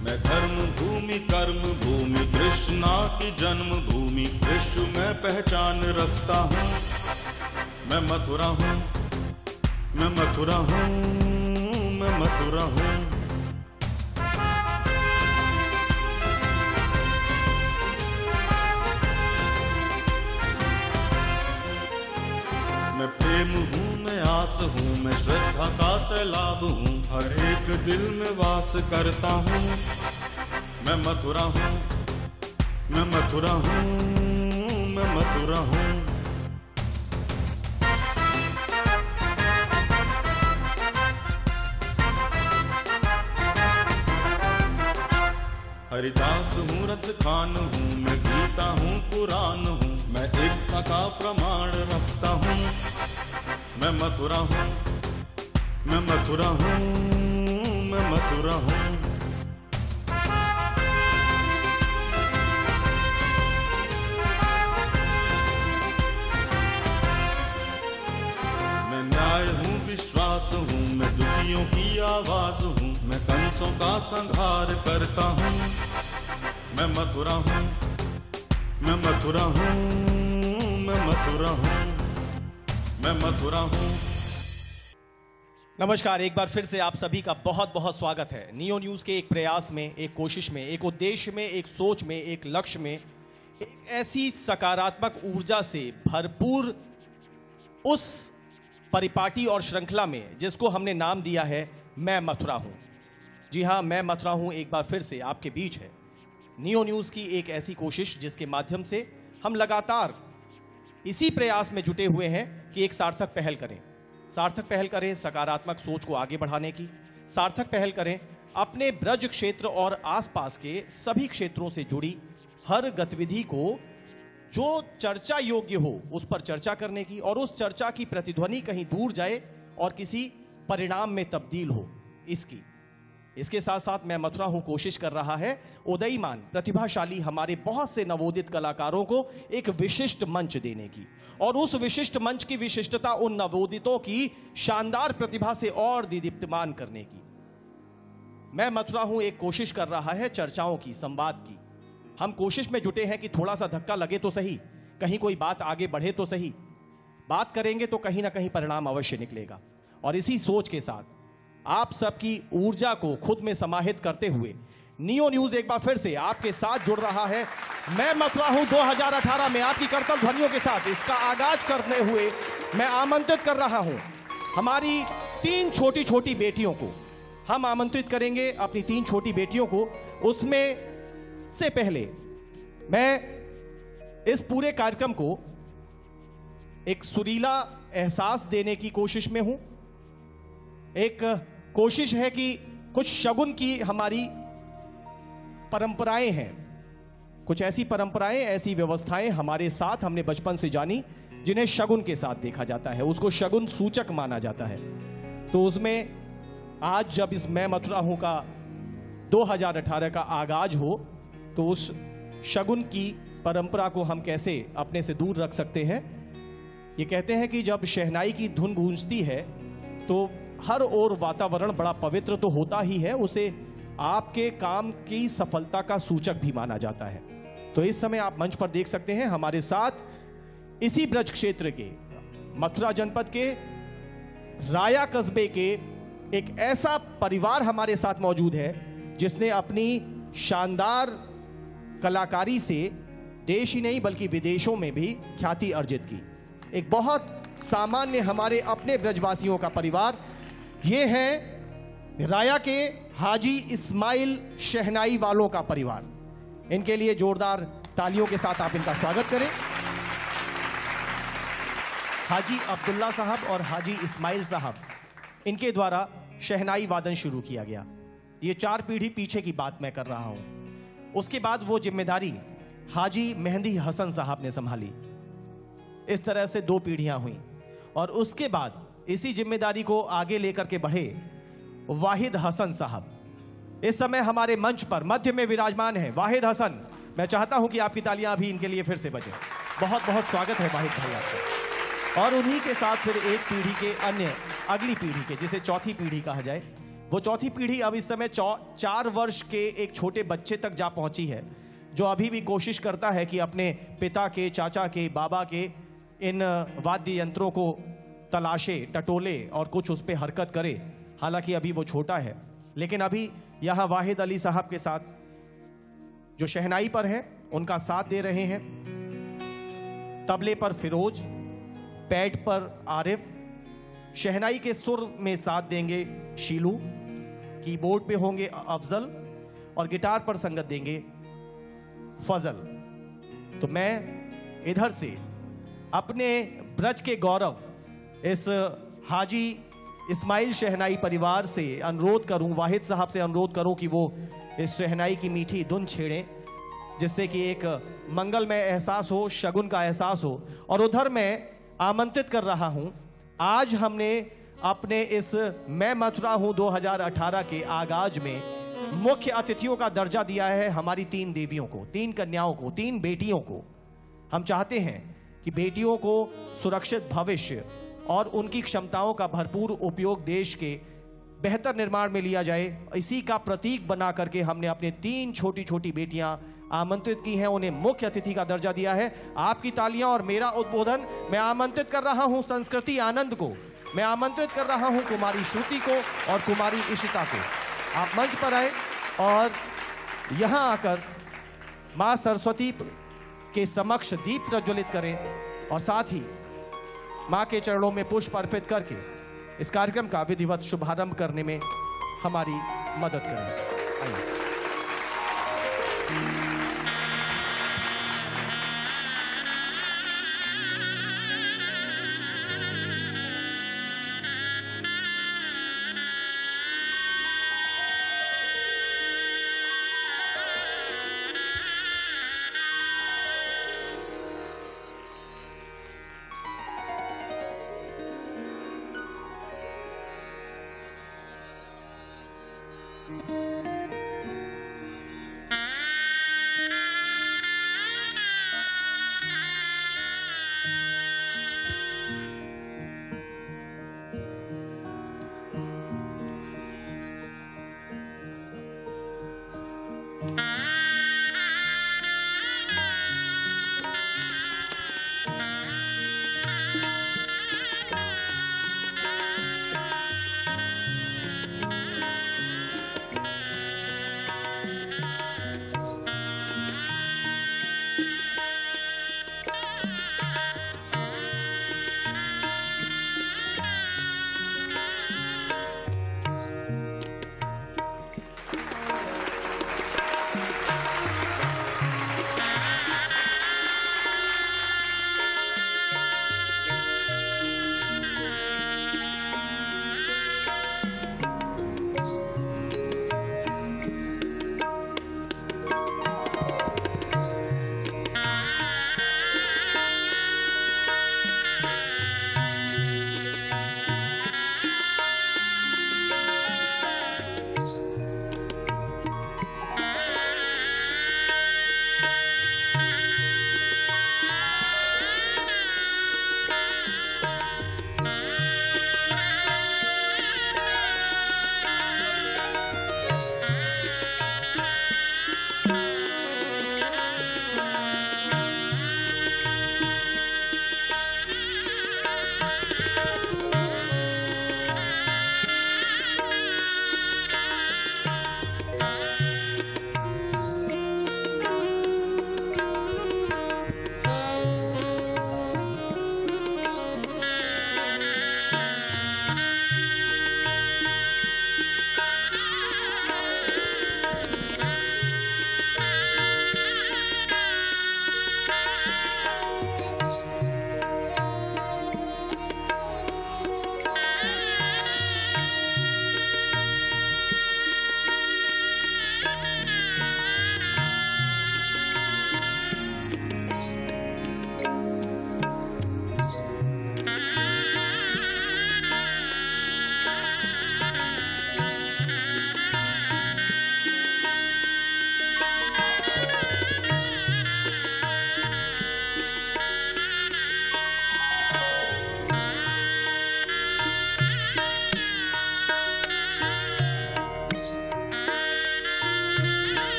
मैं धर्म भूमि कर्म भूमि कृष्णा की जन्म भूमि विश्व में पहचान रखता हूँ। मैं मथुरा हूँ, मैं मथुरा हूँ, मैं मथुरा हूँ। मैं प्रेम हूँ, मैं आस हूँ, मैं श्रद्धा का सैलाब हूँ, हर एक दिल में वास करता हूँ। मैं मथुरा हूँ, मैं मथुरा हूँ, मैं मथुरा हूँ। हरिदास हूँ, रस खान हूँ, मैं गीता हूँ, पुराण हूँ, मैं एकता का प्रमाण रखता हूँ। मैं मथुरा हूँ, मैं मथुरा हूँ, मैं मथुरा हूँ। मैं न्याय हूँ, विश्वास हूँ, मैं दुखियों की आवाज हूँ, मैं कंसों का संहार करता हूँ। मैं मथुरा हूँ, मैं मथुरा हूँ, मैं मथुरा हूँ, मैं मथुरा हूँ। नमस्कार, एक बार फिर से आप सभी का बहुत बहुत स्वागत है। नियो न्यूज के एक प्रयास में, एक कोशिश में, एक उद्देश्य में, एक सोच में, एक लक्ष्य में, एक ऐसी सकारात्मक ऊर्जा से भरपूर उस परिपाटी और श्रृंखला में जिसको हमने नाम दिया है मैं मथुरा हूं। जी हां, मैं मथुरा हूं एक बार फिर से आपके बीच है। नियो न्यूज की एक ऐसी कोशिश जिसके माध्यम से हम लगातार इसी प्रयास में जुटे हुए हैं कि एक सार्थक पहल करें सकारात्मक सोच को आगे बढ़ाने की, सार्थक पहल करें अपने ब्रज क्षेत्र और आसपास के सभी क्षेत्रों से जुड़ी हर गतिविधि को जो चर्चा योग्य हो उस पर चर्चा करने की, और उस चर्चा की प्रतिध्वनि कहीं दूर जाए और किसी परिणाम में तब्दील हो इसके साथ साथ मैं मथुरा हूं कोशिश कर रहा है उदयमान प्रतिभाशाली हमारे बहुत से नवोदित कलाकारों को एक विशिष्ट मंच देने की, और उस विशिष्ट मंच की विशिष्टता उन नवोदितों की शानदार प्रतिभा से और दीप्तिमान करने की। मैं मथुरा हूं एक कोशिश कर रहा है चर्चाओं की, संवाद की। हम कोशिश में जुटे हैं कि थोड़ा सा धक्का लगे तो सही, कहीं कोई बात आगे बढ़े तो सही, बात करेंगे तो कहीं ना कहीं परिणाम अवश्य निकलेगा। और इसी सोच के साथ आप सबकी ऊर्जा को खुद में समाहित करते हुए नियो न्यूज एक बार फिर से आपके साथ जुड़ रहा है। मैं मथुरा हूं 2018 में आपकी करतल ध्वनियों के साथ इसका आगाज करते हुए मैं आमंत्रित कर रहा हूं हमारी 3 छोटी छोटी बेटियों को। हम आमंत्रित करेंगे अपनी 3 छोटी बेटियों को। उसमें से पहले मैं इस पूरे कार्यक्रम को एक सुरीला एहसास देने की कोशिश में हूं। एक कोशिश है कि कुछ शगुन की हमारी परंपराएं हैं, कुछ ऐसी परंपराएं, ऐसी व्यवस्थाएं हमारे साथ हमने बचपन से जानी जिन्हें शगुन के साथ देखा जाता है, उसको शगुन सूचक माना जाता है। तो उसमें आज जब इस मैं मथुरा हूं का 2018 का आगाज हो तो उस शगुन की परंपरा को हम कैसे अपने से दूर रख सकते हैं। ये कहते हैं कि जब शहनाई की धुन गूंजती है तो हर ओर वातावरण बड़ा पवित्र तो होता ही है, उसे आपके काम की सफलता का सूचक भी माना जाता है। तो इस समय आप मंच पर देख सकते हैं हमारे साथ इसी ब्रज क्षेत्र के मथुरा जनपद के राया कस्बे के एक ऐसा परिवार हमारे साथ मौजूद है जिसने अपनी शानदार कलाकारी से देश ही नहीं बल्कि विदेशों में भी ख्याति अर्जित की। एक बहुत सामान्य हमारे अपने ब्रजवासियों का परिवार, ये है राया के हाजी इस्माइल शहनाई वालों का परिवार। इनके लिए जोरदार तालियों के साथ आप इनका स्वागत करें। हाजी अब्दुल्ला साहब और हाजी इस्माइल साहब, इनके द्वारा शहनाई वादन शुरू किया गया। ये 4 पीढ़ी पीछे की बात मैं कर रहा हूं। उसके बाद वो जिम्मेदारी हाजी मेहंदी हसन साहब ने संभाली। इस तरह से 2 पीढ़ियां हुई और उसके बाद इसी जिम्मेदारी को आगे लेकर के बढ़े वाहिद हसन साहब। इस समय हमारे मंच पर मध्य में विराजमान है वाहिद हसन। मैं चाहता हूं कि आपकी तालियां भी इनके लिए फिर से बजें। बहुत बहुत स्वागत है वाहिद भाई आपका। और उन्हीं के साथ फिर एक पीढ़ी के अन्य अगली पीढ़ी के, जिसे चौथी पीढ़ी कहा जाए, वो चौथी पीढ़ी अब इस समय 4 वर्ष के एक छोटे बच्चे तक जा पहुंची है, जो अभी भी कोशिश करता है कि अपने पिता के, चाचा के, बाबा के इन वाद्य यंत्रों को तलाशे, टटोले और कुछ उस पर हरकत करे। हालांकि अभी वो छोटा है, लेकिन अभी यहाँ वाहिद अली साहब के साथ जो शहनाई पर है उनका साथ दे रहे हैं। तबले पर फिरोज, पैड पर आरिफ, शहनाई के सुर में साथ देंगे शीलू, कीबोर्ड पे होंगे अफजल और गिटार पर संगत देंगे फजल। तो मैं इधर से अपने ब्रज के गौरव इस हाजी इस्माइल शहनाई परिवार से अनुरोध करूं, वाहिद साहब से अनुरोध करूं कि वो इस शहनाई की मीठी धुन छेड़ें, जिससे कि एक मंगलमय एहसास हो, शगुन का एहसास हो। और उधर मैं आमंत्रित कर रहा हूं, आज हमने अपने इस मैं मथुरा हूं 2018 के आगाज में मुख्य अतिथियों का दर्जा दिया है हमारी 3 देवियों को, 3 कन्याओं को, 3 बेटियों को। हम चाहते हैं कि बेटियों को सुरक्षित भविष्य और उनकी क्षमताओं का भरपूर उपयोग देश के बेहतर निर्माण में लिया जाए। इसी का प्रतीक बना करके हमने अपने 3 छोटी छोटी बेटियां आमंत्रित की हैं, उन्हें मुख्य अतिथि का दर्जा दिया है। आपकी तालियां और मेरा उद्बोधन। मैं आमंत्रित कर रहा हूं संस्कृति आनंद को, मैं आमंत्रित कर रहा हूं कुमारी श्रुति को और कुमारी इशिता को। आप मंच पर आए और यहां आकर मां सरस्वती के समक्ष दीप प्रज्वलित करें और साथ ही मां के चरणों में पुष्प अर्पित करके इस कार्यक्रम का विधिवत शुभारंभ करने में हमारी मदद करें। आइए।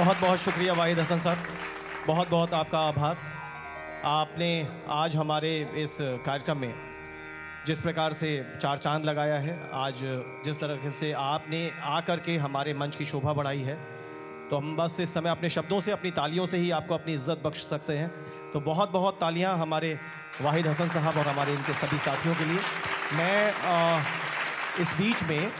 बहुत बहुत शुक्रिया वाहिद हसन सर, बहुत बहुत आपका आभार। आपने आज हमारे इस कार्यक्रम में जिस प्रकार से चार चांद लगाया है, आज जिस तरह से आपने आकर के हमारे मंच की शोभा बढ़ाई है, तो हम बस इस समय अपने शब्दों से, अपनी तालियों से ही आपको अपनी इज्जत बख्श सकते हैं। तो बहुत बहुत तालियां हमारे वाहिद हसन साहब और हमारे इनके सभी साथियों के लिए। मैं इस बीच में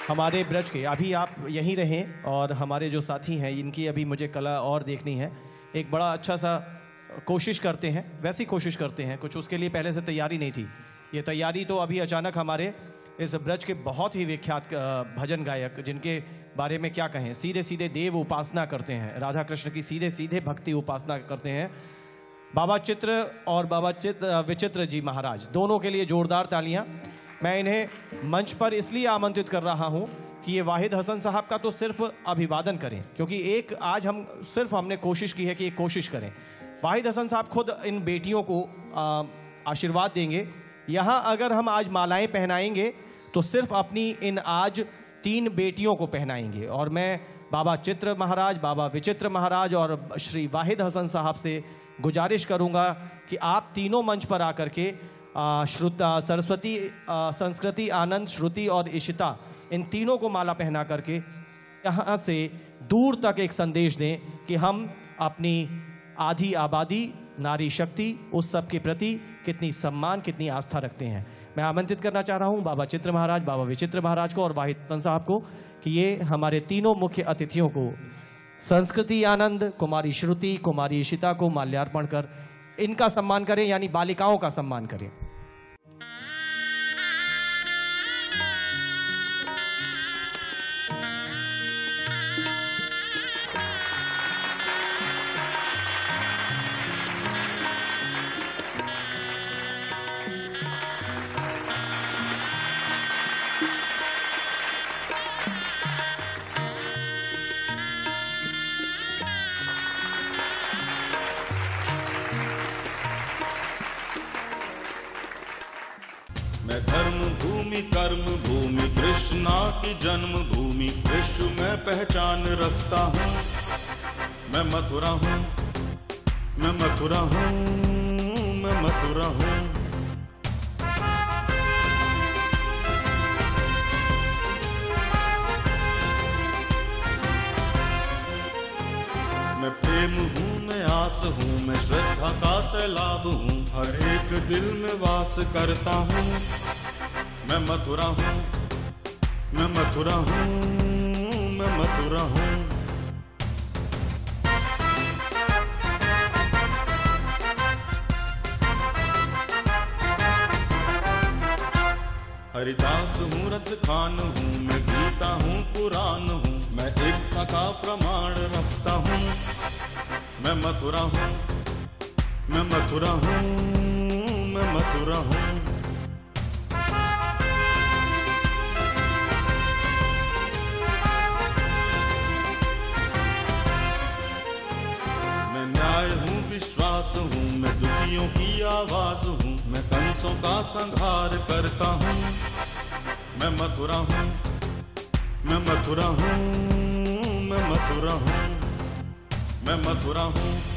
हमारे ब्रज के, अभी आप यहीं रहें और हमारे जो साथी हैं इनकी अभी मुझे कला और देखनी है। एक बड़ा अच्छा सा कोशिश करते हैं, वैसी कोशिश करते हैं, कुछ उसके लिए पहले से तैयारी नहीं थी। ये तैयारी तो अभी अचानक हमारे इस ब्रज के बहुत ही विख्यात भजन गायक, जिनके बारे में क्या कहें, सीधे सीधे देव उपासना करते हैं, राधा कृष्ण की सीधे सीधे भक्ति उपासना करते हैं, बाबा चित्र और बाबा विचित्र जी महाराज, दोनों के लिए जोरदार तालियां। मैं इन्हें मंच पर इसलिए आमंत्रित कर रहा हूं कि ये वाहिद हसन साहब का तो सिर्फ अभिवादन करें, क्योंकि एक आज हमने कोशिश की है कि एक कोशिश करें। वाहिद हसन साहब खुद इन बेटियों को आशीर्वाद देंगे। यहाँ अगर हम आज मालाएं पहनाएंगे तो सिर्फ अपनी इन आज 3 बेटियों को पहनाएंगे, और मैं बाबा चित्र महाराज, बाबा विचित्र महाराज और श्री वाहिद हसन साहब से गुजारिश करूंगा कि आप तीनों मंच पर आकर के सरस्वती, संस्कृति, आनंद, श्रुति और इशिता, इन तीनों को माला पहना करके यहाँ से दूर तक एक संदेश दें कि हम अपनी आधी आबादी, नारी शक्ति, उस सब के प्रति कितनी सम्मान, कितनी आस्था रखते हैं। मैं आमंत्रित करना चाह रहा हूँ बाबा चित्र महाराज, बाबा विचित्र महाराज को और वाहिद हसन साहब को कि ये हमारे तीनों मुख्य अतिथियों को, संस्कृति आनंद, कुमारी श्रुति, कुमारी इशिता को माल्यार्पण कर इनका सम्मान करें, यानी बालिकाओं का सम्मान करें। मैं धर्म भूमि, कर्म भूमि, कृष्णा की जन्म भूमि, विश्व में पहचान रखता हूँ। मैं मथुरा हूँ, मैं मथुरा हूँ, मैं मथुरा हूँ। मैं प्रेम हूँ, मैं आस हूँ, मैं श्रद्धा का सैलाब हूँ, हर एक दिल में वास करता हूँ। मैं मथुरा हूँ, मैं मथुरा हूँ, मैं मथुरा हूँ। हरिदास हूँ, रस खान हूँ, मैं गीता हूँ, पुराण हूँ, मैं एकता का प्रमाण रखता हूँ। मैं मथुरा हूँ, मैं मथुरा हूँ, मैं मथुरा हूँ। मैं न्याय हूँ, विश्वास हूँ, मैं दुखियों की आवाज हूँ, मैं कंसों का संहार करता हूँ। मैं मथुरा हूँ, मैं मथुरा हूँ, मैं मथुरा हूँ, मैं मथुरा हूँ।